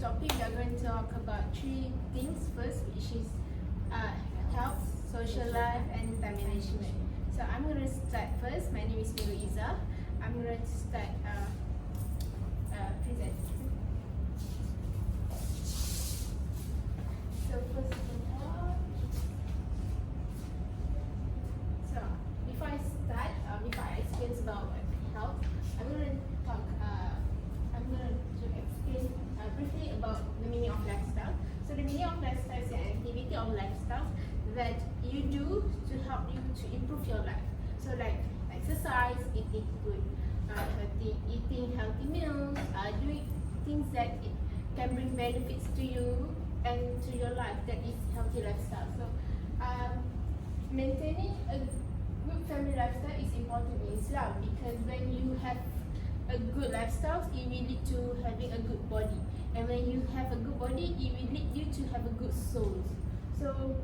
topic, we are going to talk about three things first, which is health, social life, and time management. So I'm going to start first. My name is Nurkhaliesa. I'm going to start present. So first of all, so before I start, before I explain about health, I'm going to talk. I'm going to explain briefly about the meaning of lifestyle. So the meaning of lifestyle is an activity of lifestyle that you do to help you to improve your life. So like exercise, eating good, eating healthy meals, doing things that it can bring benefits to you and to your life. That is healthy lifestyle. So maintaining a good family lifestyle is important in Islam, because when you have a good lifestyle, it will lead to having a good body, and when you have a good body, it will lead you to have a good soul. So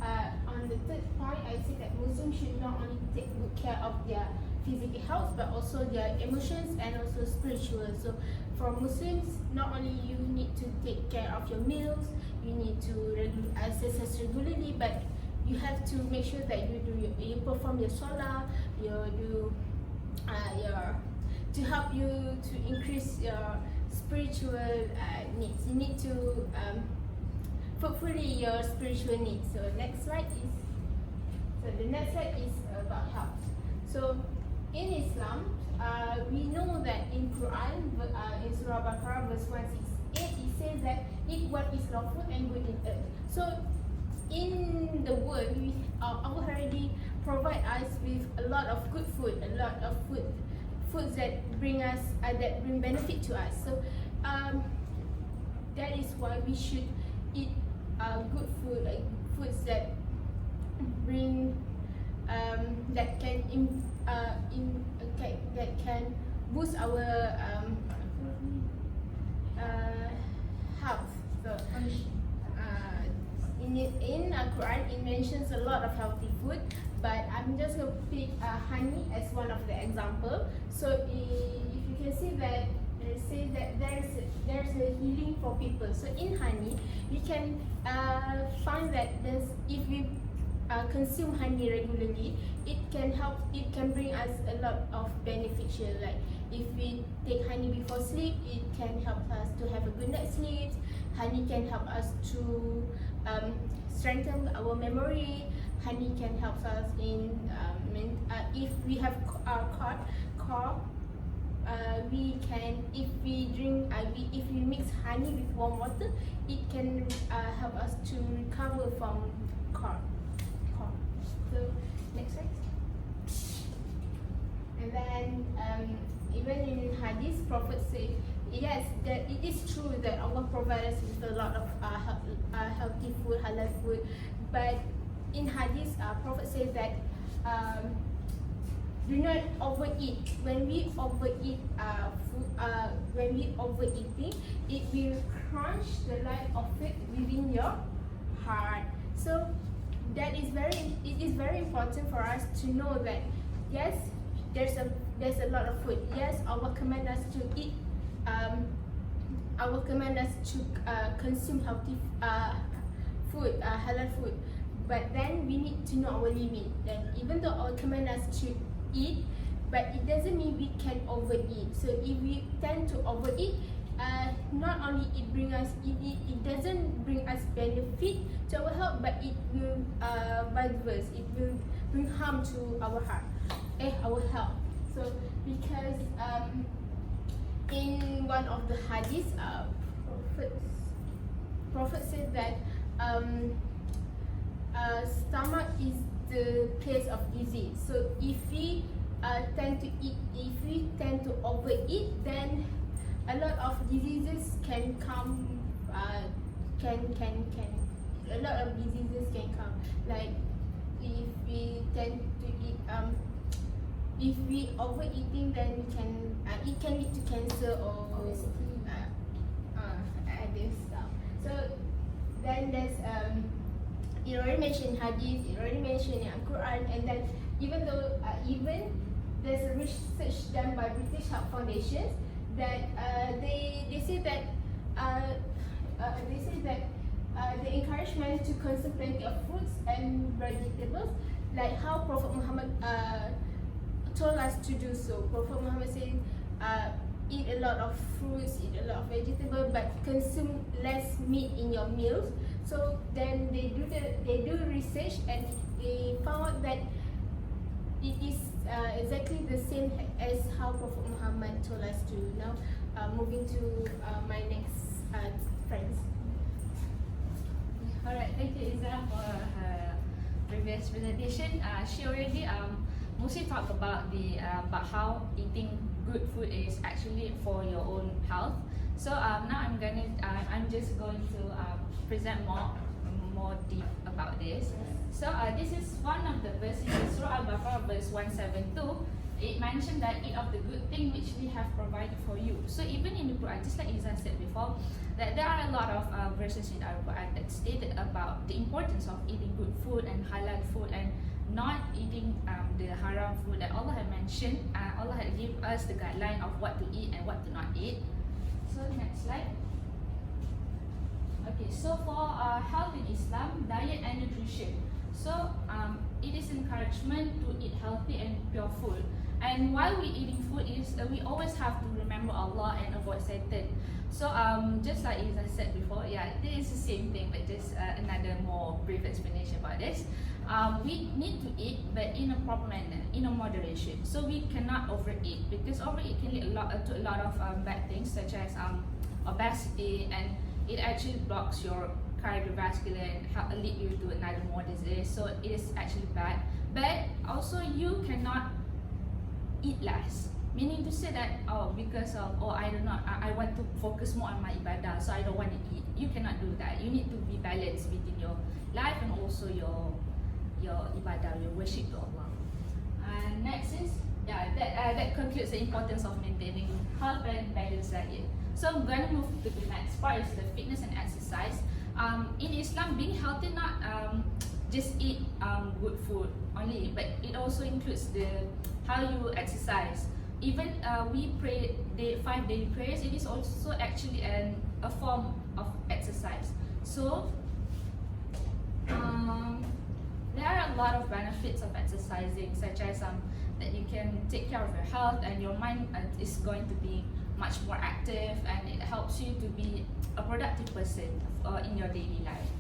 on the third point, I say that Muslims should not only take good care of their physical health, but also their emotions and also spiritual. So for Muslims, not only you need to take care of your meals, you need to exercise regularly, but you have to make sure that you perform your salah, to help you to increase your spiritual needs. You need to fulfill your spiritual needs. So the next slide is about health. So in Islam, we know that in Quran, in Surah Baqarah verse 168, it says that eat what is lawful and good in earth. So in the world, Allah already provide us with a lot of good food, foods that bring benefit to us. So that is why we should eat good food, like foods that bring that can boost our health. So in Quran, it mentions a lot of healthy food, but I'm just going to pick honey as one of the example. So if you can see that it says that there's a healing for people. So in honey, we can find that if we consume honey regularly, it can bring us a lot of beneficial. Like if we take honey before sleep, it can help us to have a good night's sleep. Honey can help us to strengthen our memory. Honey can help us in if we have cough, we can, if we mix honey with warm water, it can help us to recover from cough. So next slide. And then even in hadith, Prophet said, yes, that it is true that Allah provides us with a lot of healthy food, halal food, but in hadith, Prophet says that do not overeat. When we overeat overeating, it will crunch the light of faith within your heart. So it is very important for us to know that yes, there's a lot of food. Yes, Allah command us to eat. Allah command us to consume healthy food, halal food. But then we need to know our limit. That even though Allah command us to eat, but it doesn't mean we can overeat. So if we tend to overeat, not only it doesn't bring us benefit to our health, but it will vice versa. It will bring harm to our our health. So because in one of the hadiths, Prophet said that stomach is the place of disease. So if we tend to overeat, then a lot of diseases can come. A lot of diseases can come. Like if we tend to eat, if we overeating, then it can lead to cancer or other stuff. So then there's it already mentioned in hadith, it already mentioned in Quran, and then even there's a research done by British Health Foundations that they say that they say that the encouragement to consume plenty of fruits and vegetables, like how Prophet Muhammad told us to do so. Prophet Muhammad said, eat a lot of fruits, eat a lot of vegetables, but consume less meat in your meals. So then they do research, and they found out that it is exactly the same as how Prophet Muhammad told us to. Now, moving to my next friends. Alright, thank you Izzah for her previous presentation. She already mostly talked about about how eating good food is actually for your own health. So now I'm just going to present more deep about this. So this is one of the verses in Surah Al-Baqarah, verse 172. It mentioned that eat of the good thing which we have provided for you. So even in the Quran, just like Izzah said before, that there are a lot of verses in the Quran that stated about the importance of eating good food and halal food and not eating the haram food that Allah had mentioned. Allah had given us the guideline of what to eat and what to not eat. So next slide. Okay, so for health in Islam, diet and nutrition. So it is encouragement to eat healthy and pure food. And while we eating food, we always have to remember Allah and avoid Satan. So just like Izzah said before, yeah, it is the same thing, but just another more brief explanation about this. We need to eat, but in a proper manner, in a moderation. So we cannot overeat, because overeat can lead to a lot of bad things, such as obesity, and it actually blocks your cardiovascular and lead you to another more disease. So it is actually bad. But also you cannot eat less, meaning to say that because of I want to focus more on my ibadah, so I don't want to eat. You cannot do that. You need to be balanced between your life and also your ibadah, your worship to Allah. And next is that concludes the importance of maintaining health and balanced diet. So I'm going to move to the next part, is the fitness and exercise. In Islam, being healthy not just eat good food only, but it also includes how you exercise. Even we pray 5 daily prayers, it is also actually a form of exercise. So there are a lot of benefits of exercising, such as that you can take care of your health, and your mind is going to be much more active, and it helps you to be a productive person in your daily life.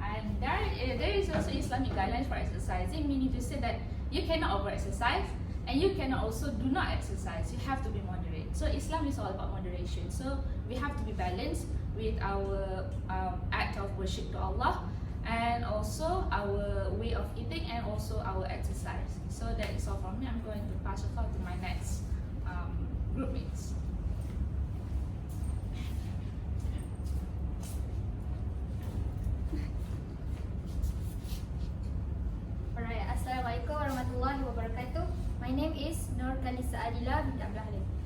And there is also Islamic guidelines for exercising, meaning to say that you cannot over-exercise, and you cannot also do not exercise. You have to be moderate. So Islam is all about moderation. So we have to be balanced with our act of worship to Allah, and also our way of eating, and also our exercise. So that is all from me. I'm going to pass the floor to my next group mates. Alright, Assalamualaikum warahmatullahi wabarakatuh. My name is Nurkhaliesa Adila.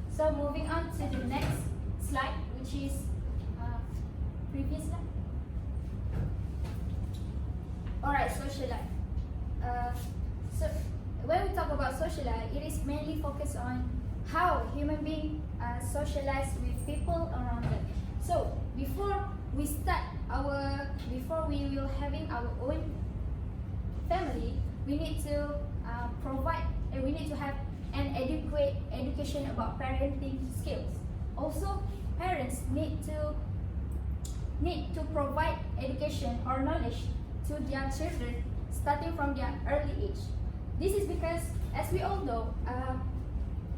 So moving on to the next slide, which is previous slide. Alright, social life. So when we talk about social life, it is mainly focused on how human beings socialize with people around them. So before we will having our own family, we need to provide, and we need to have an adequate education about parenting skills. Also, parents need to provide education or knowledge to their children starting from their early age. This is because, as we all know,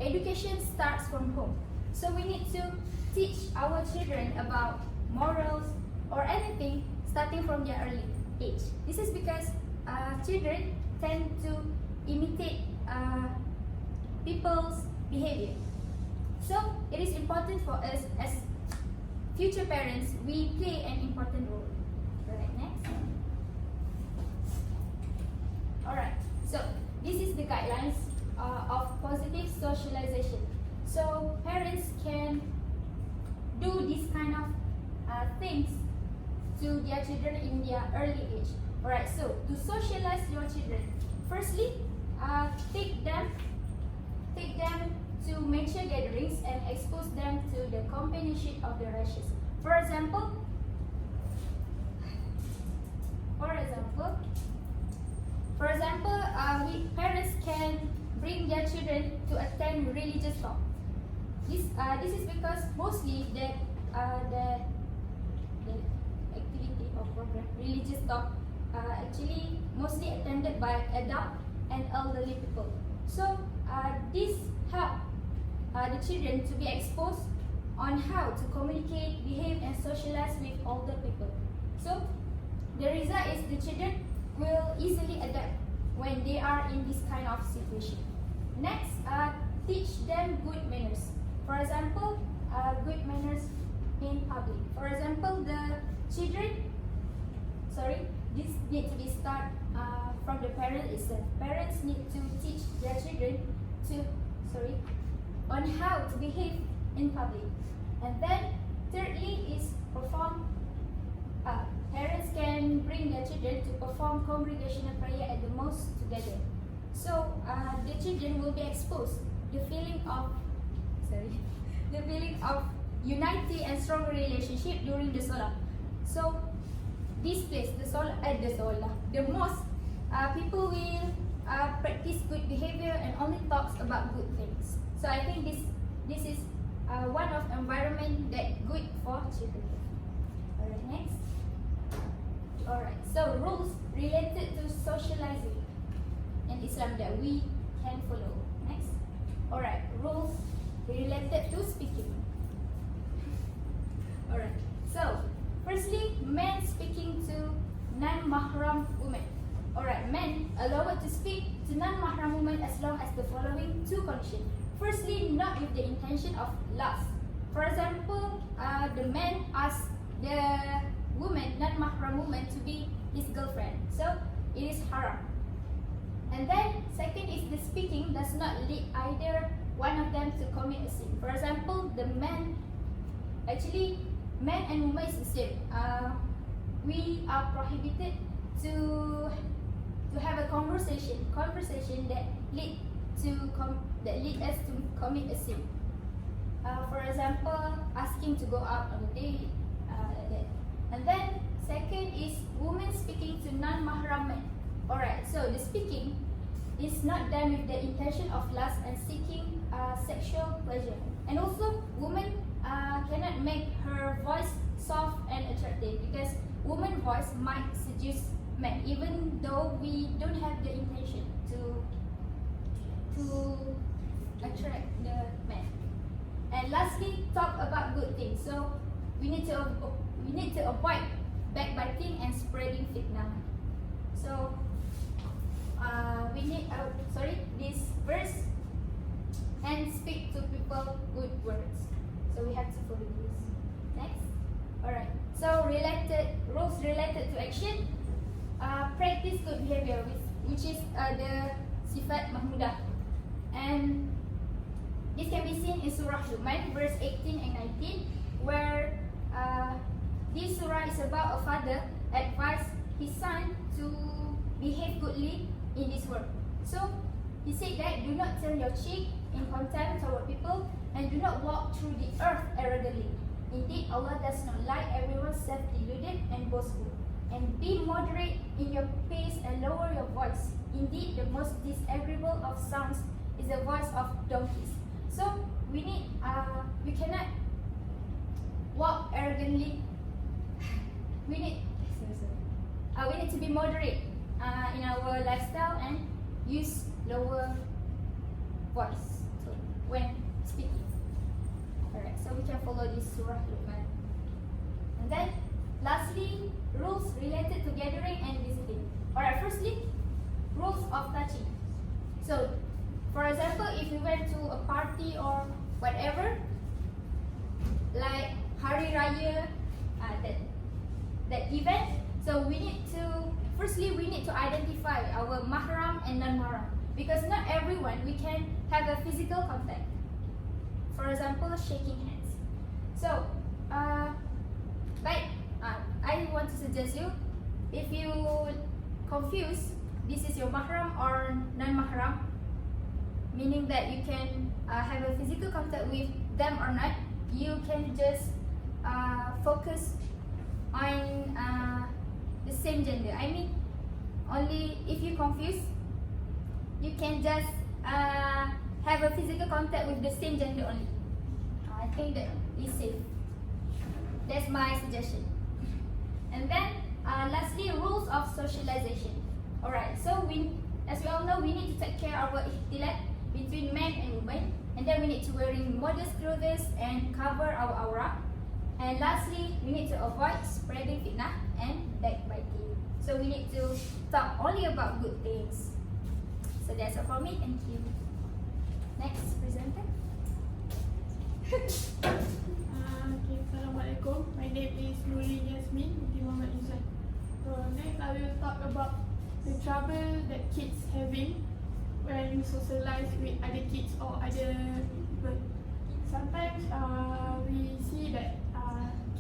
education starts from home. So we need to teach our children about morals or anything starting from their early age. This is because children tend to imitate people's behavior. So it is important for us as future parents, we play an important role. Alright, next. Alright, so this is the guidelines of positive socialization. So parents can do this kind of things to their children in their early age. Alright, so to socialize your children, firstly, take them to mature gatherings and expose them to the companionship of the righteous. For example, parents can bring their children to attend religious talk. This is because mostly that the activity or program religious talk actually mostly attended by adult and elderly people. So this help the children to be exposed on how to communicate, behave, and socialize with older people. So the result is the children will easily adapt when they are in this kind of situation. Next, teach them good manners. For example, good manners in public. For example, the children, this need to be start from the parent itself. Parents need to teach their children on how to behave in public. And then, thirdly is perform. Parents can bring their children to perform congregational prayer at the mosque together. So the children will be exposed the feeling of unity and strong relationship during the salah. So this place, the mosque, people will practice good behavior and only talks about good things. So I think this is one of environment that good for children. Alright, next. Alright, so rules related to socializing in Islam that we can follow. Next. Alright, rules related to speaking. Alright, so firstly, men speaking to non-mahram women. Alright, men allowed to speak to non-mahram women as long as the following two conditions. Firstly, not with the intention of lust. For example, the man asks the woman, non-mahram woman, to be his girlfriend. So it is haram. And then second is the speaking does not lead either one of them to commit a sin. For example, the man and woman is the same. We are prohibited to have a conversation that lead us to commit a sin. For example, asking to go out on a date, like that. And then second is women speaking to non-mahram men. Alright, so the speaking is not done with the intention of lust and seeking sexual pleasure. And also, woman cannot make her voice soft and attractive because woman's voice might seduce men, even though we don't have the intention to attract the men. And lastly, talk about good things. So we need to avoid backbiting and spreading fitna. So we need this verse and speak to people good words. So we have to follow this. Next. Alright. So rules related to action. Practice good behavior, which is the sifat mahmudah. And this can be seen in Surah Luqman, verse 18 and 19, where this surah is about a father advised his son to behave goodly in this world. So he said that do not turn your cheek in contempt toward people and do not walk through the earth arrogantly. Indeed, Allah does not like everyone self-deluded and boastful. And be moderate in your pace and lower your voice. Indeed, the most disagreeable of sounds is the voice of donkeys. So we cannot walk arrogantly. We need to be moderate in our lifestyle and use lower voice when speaking. Alright, so we can follow this Surah Luqman. And then, lastly, rules related to gathering and visiting. Alright, firstly, rules of touching. So, for example, if we went to a party or whatever, like Hari Raya, that event, so we need to identify our mahram and non-mahram, because not everyone we can have a physical contact. For example, shaking hands. So, I want to suggest you, if you confuse this is your mahram or non-mahram, meaning that you can have a physical contact with them or not, you can just focus on the same gender. I mean, only if you confused, you can just have a physical contact with the same gender only. I think that is safe. That's my suggestion. And then lastly, rules of socialization. Alright, so as we all know, we need to take care of our ikhtilat between men and women, and then we need to wearing modest clothes and cover our aura. And lastly, we need to avoid spreading fitnah and backbiting. So we need to talk only about good things. So that's all for me. Thank you. Next presenter. Okay, Assalamualaikum. My name is Nurin Yasmin binti Muhammad Izzah. So next I will talk about the trouble that kids having when you socialize with other kids or other people. Sometimes we see that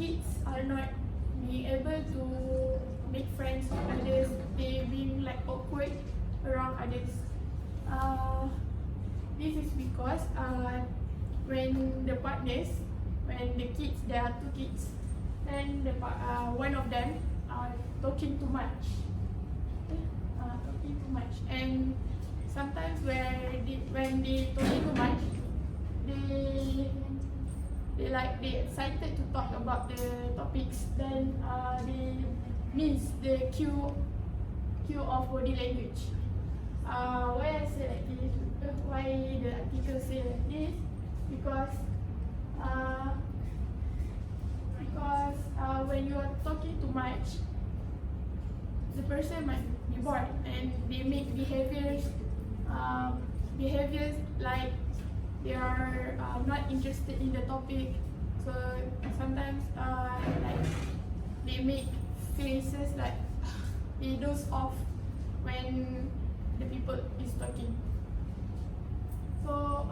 kids are not being able to make friends with others. They being like awkward around others. This is because when the partners, when the kids, there are two kids, then one of them are talking too much. Talking too much, and sometimes when they talking too much, they excited to talk about the topics, then they miss the cue of body language. Why I say like this? Why the article say like this? Because when you are talking too much, the person might be bored and they make behaviors like they are not interested in the topic. So sometimes like they make faces like they doze off when the people is talking. So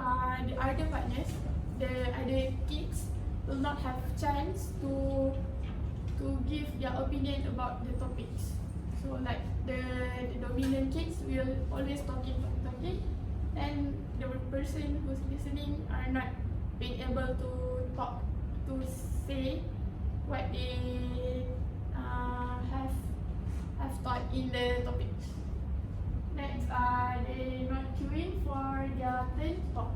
the other partners, the other kids will not have chance to give their opinion about the topics. So like the dominant kids will always talking, and the person who's listening are not being able to talk, to say what they have thought in the topics. Next, they not queuing for their turn to talk.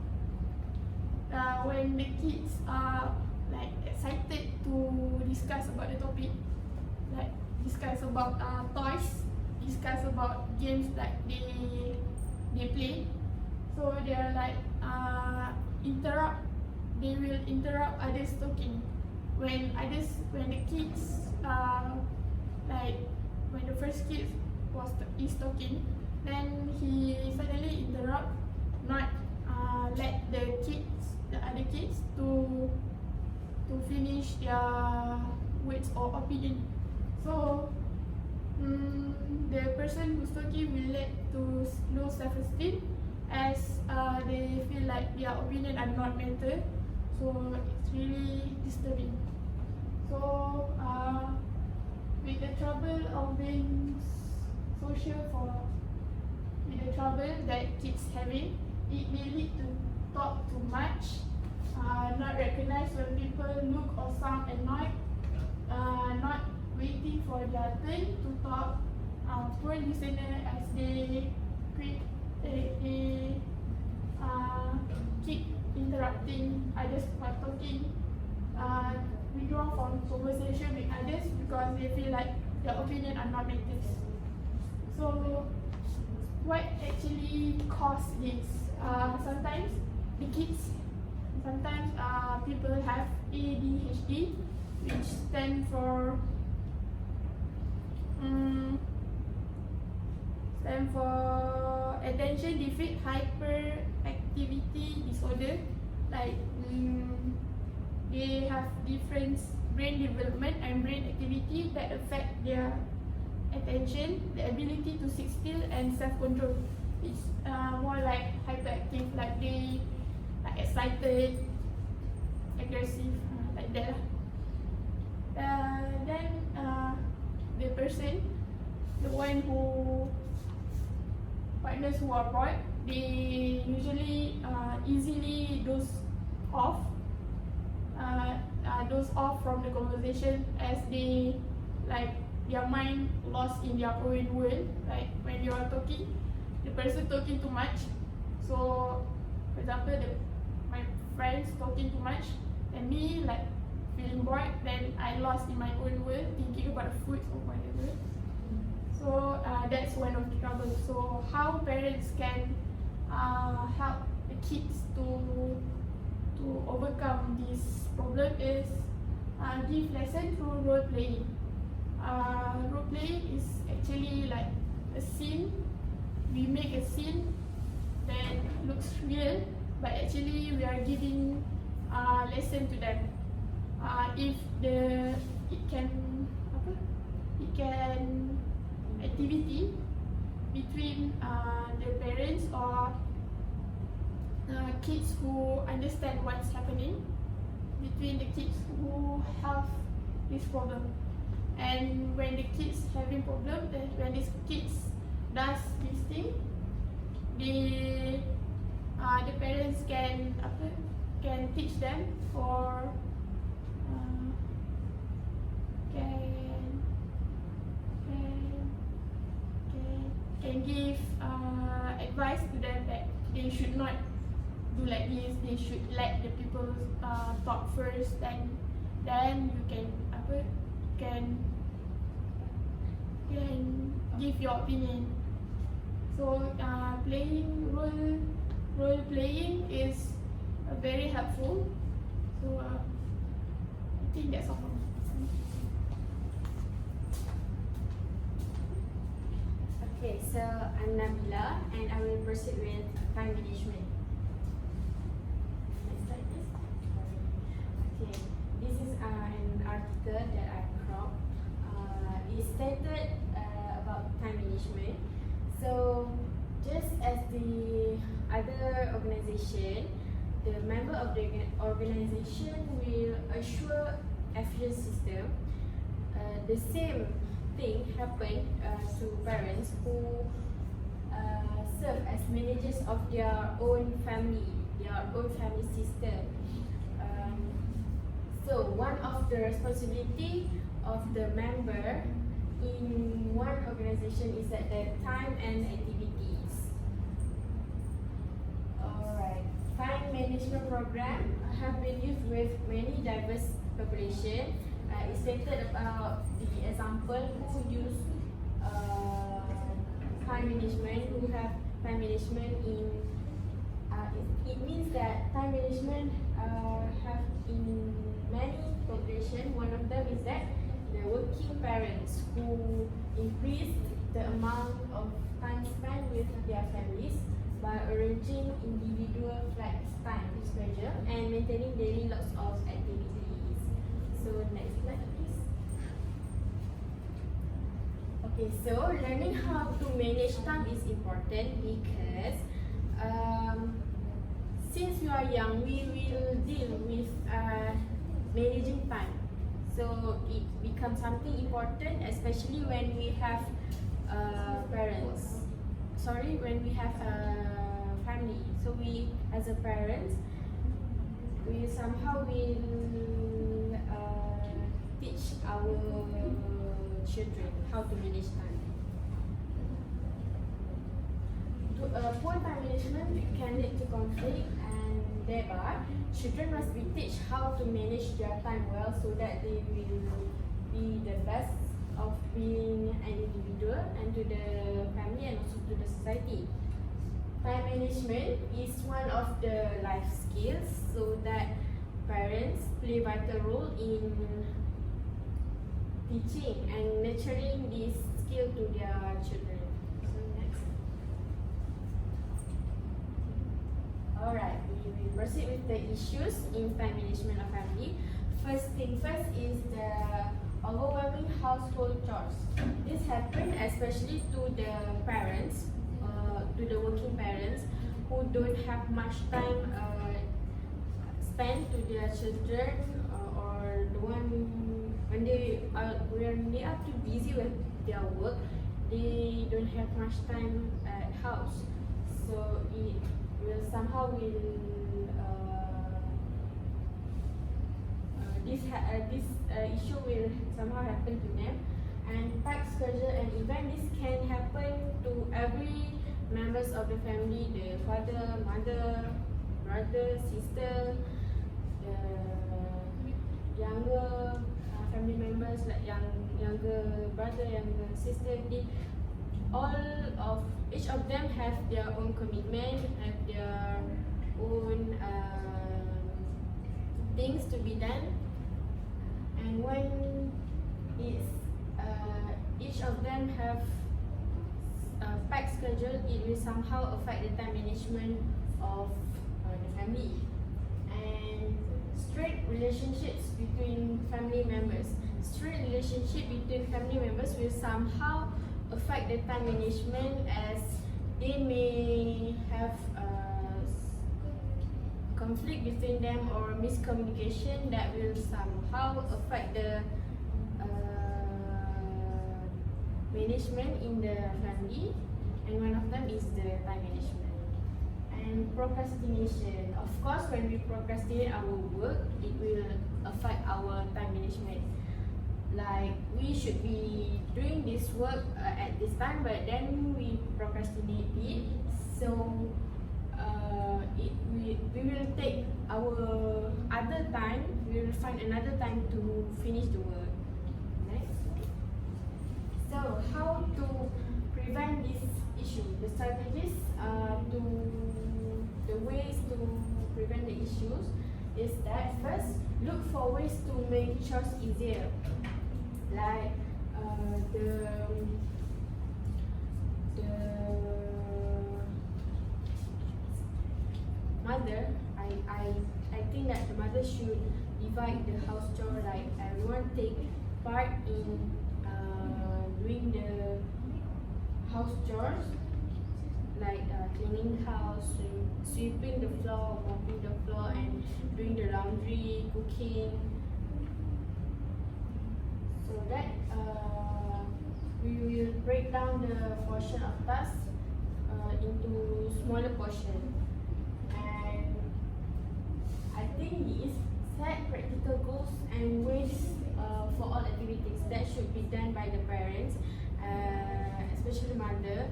When the kids are like excited to discuss about the topic, like discuss about toys, discuss about games like they play, so they are like they will interrupt others talking. When the kids like when the first kid is talking, then he suddenly interrupt, not let the other kids to finish their words or opinion. So the person who's talking will lead to low self-esteem, as they feel like their opinion are not matter. So it's really disturbing. So with the trouble of being social with the trouble that kids having, it may lead to talk too much, not recognize when people look or sound annoyed, not waiting for their turn to talk, poor listener as they keep interrupting others while talking, withdraw from conversation with others because they feel like their opinion are not matters. So what actually cause this? Sometimes the kids, sometimes people have ADHD, which stand for attention deficit hyperactivity disorder. Like they have different brain development and brain activity that affect their attention, the ability to sit still, and self-control. It's more like hyperactive, like they are excited, aggressive, like that. Then the person, the one who partners who are bored, they usually easily doze off. doze off from the conversation as they like their mind lost in their own world. Like when you are talking, the person talking too much. So for example, my friends talking too much and me like feeling bored, then I lost in my own world thinking about the food or whatever. So that's one of the trouble. So how parents can help the kids to overcome this problem is give lesson through role playing. Role playing is actually like a scene. We make a scene that looks real, but actually we are giving lesson to them. If it can activity between the parents or kids who understand what's happening, between the kids who have this problem. And when the kids having problem, when these kids does this thing, the parents can teach them or can give advice to them that they should not do like this. They should let the people talk first. Then you can give your opinion. So playing role playing is very helpful. So I think that's all. Okay, so I'm Nabila and I will proceed with time management. Next slide, please. Okay, this is an article that I cropped. It stated about time management. So, just as the other organization, the member of the organization will assure efficient system. The same thing happened to parents who serve as managers of their own family system. So one of the responsibility of the member in one organization is that the time and activities. Alright, time management program have been used with many diverse population. It stated about the example who use time management, who have time management in it means that time management have in many population. One of them is that the working parents who increase the amount of time spent with their families by arranging individual flex time schedule and maintaining daily lots of activities. So next slide please. Okay, so learning how to manage time is important because since we are young, we will deal with managing time. So it becomes something important, especially when we have when we have a family. So we, as a parent, we somehow will teach our children how to manage time. Poor time management can lead to conflict, and thereby children must be taught how to manage their time well so that they will be the best of being an individual and to the family and also to the society. Time management is one of the life skills, so that parents play a vital role in teaching and nurturing this skill to their children. So next. Alright, we will proceed with the issues in time management of family. First thing first is the overwhelming household chores. This happens especially to the parents, to the working parents who don't have much time spent to their children, or the one when they are too busy with their work, they don't have much time at house. So it will somehow this issue will somehow happen to them. And packed schedule and event, this can happen to every members of the family, the father, mother, brother, sister, the younger family members like younger brother, younger sister. Each of them have their own commitment, have their own things to be done, and when each of them have a packed schedule, it will somehow affect the time management of the family. And strained relationships between family members. Strained relationship between family members will somehow affect the time management, as they may have conflict between them or miscommunication that will somehow affect the management in the family, and one of them is the time management. And procrastination. Of course, when we procrastinate our work, it will affect our time management. Like, we should be doing this work at this time, but then we procrastinate it. So we will take our other time. We will find another time to finish the work. Next. So how to prevent this issue? The strategies the ways to prevent the issues is that first, look for ways to make chores easier. Like the mother, I think that the mother should divide the house chore, like everyone take part in doing the house chores, like cleaning the house, sweeping the floor, mopping the floor, and doing the laundry, cooking. So that we will break down the portion of tasks into smaller portion. And I think these set practical goals and ways for all activities that should be done by the parents, especially mother.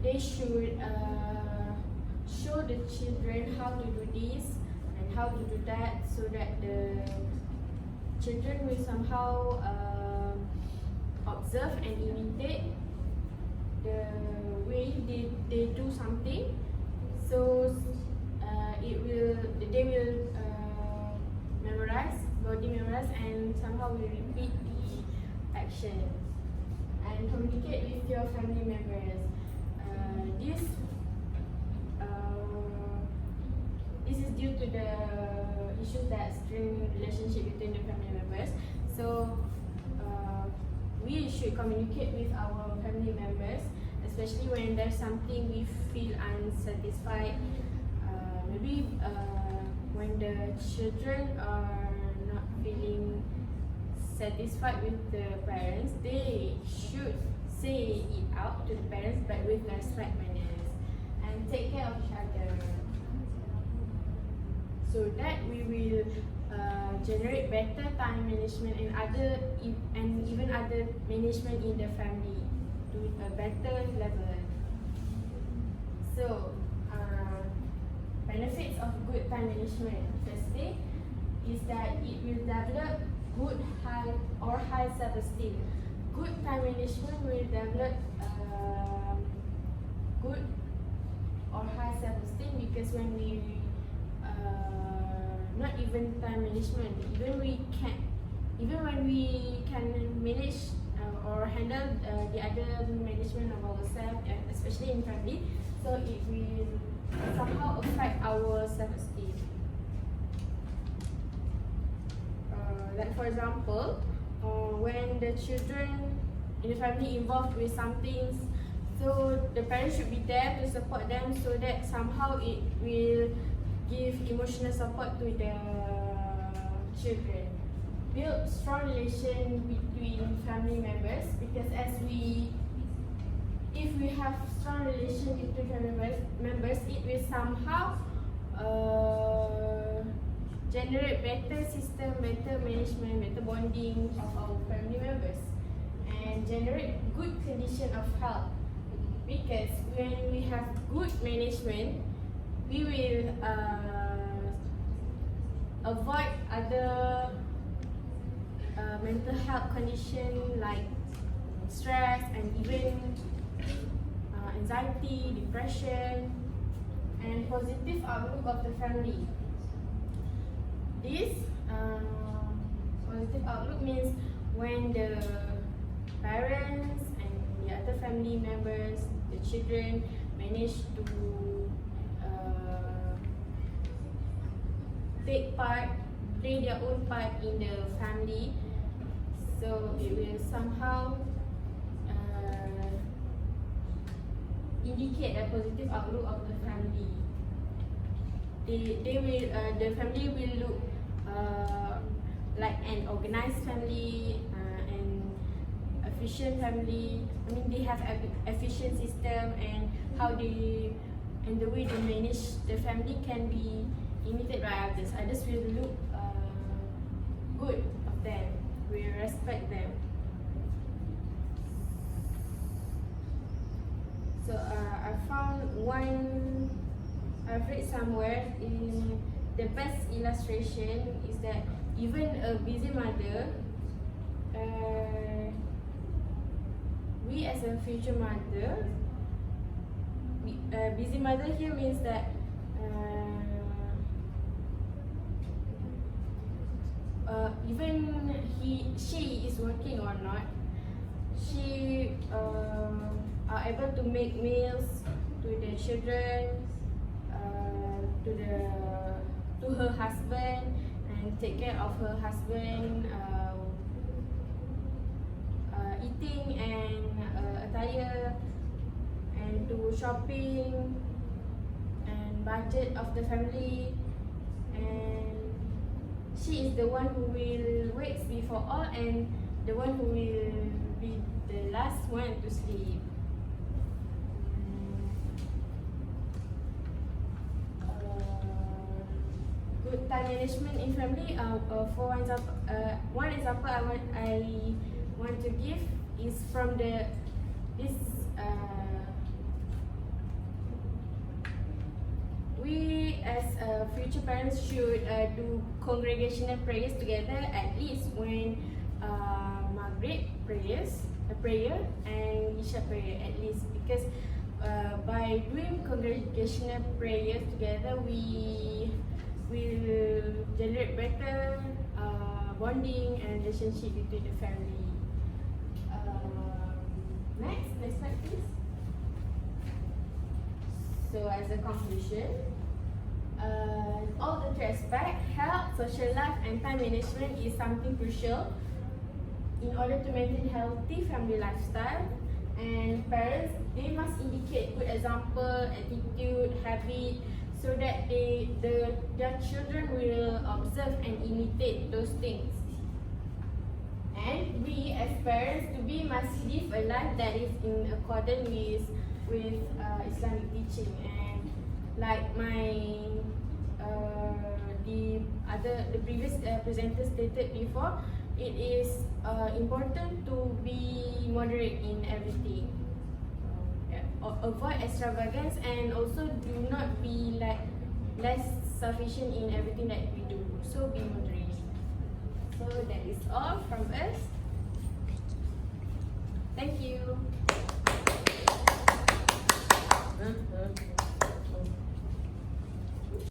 They should show the children how to do this and how to do that, so that the children will somehow observe and imitate the way they do something. So they will memorize and somehow will repeat the action. And communicate with your family members. This is due to the issues that strain relationship between the family members. So we should communicate with our family members, especially when there's something we feel unsatisfied. Maybe when the children are not feeling satisfied with the parents, they should say it out to the parents, but with respect manners, and take care of each other, so that we will generate better time management and even other management in the family to a better level. So benefits of good time management. Firstly, is that it will develop good high self-esteem. Good time management will develop good or high self-esteem, because when we not even time management, even when we can manage or handle the other management of ourselves, especially in family, so it will somehow affect our self-esteem. Like for example, when the children in the family involved with some things, so the parents should be there to support them, so that somehow it will give emotional support to the children. Build strong relation between family members, because if we have strong relation between family members, it will somehow generate better system, better management, better bonding of our family members, and generate good condition of health. Because when we have good management, we will avoid other mental health condition like stress and even anxiety, depression, and positive outlook of the family. This positive outlook means when the parents and the other family members, the children, manage to play their own part in the family, so it will somehow indicate a positive outlook of the family. The family will look like an organized family and efficient family. I mean, they have efficient system, and the way they manage the family can be imitated by others. Others will look good of them, will respect them. So I found one, I've read somewhere in the best illustration is that even a busy mother, we as a future mother, busy mother here means that even she is working or not, she are able to make meals to the children, to her husband, and take care of her husband, eating and attire, and do shopping and budget of the family, and she is the one who will wake before all and the one who will be the last one to sleep. Good time management in family. For one example I want to give is from we as future parents should do congregational prayers together at least when Maghrib prayer and Isha prayer at least, because by doing congregational prayers together we will generate better bonding and relationship between the family. Next slide please. So as a conclusion, all the three aspects, health, social life and time management is something crucial in order to maintain healthy family lifestyle, and parents, they must indicate good example, attitude, habit, so that their children will observe and imitate those things. And we as parents must live a life that is in accordance with Islamic teaching. And like the previous presenter stated before, it is important to be moderate in everything. Avoid extravagance and also do not be like less sufficient in everything that we do. So be moderate. So that is all from us. Thank you.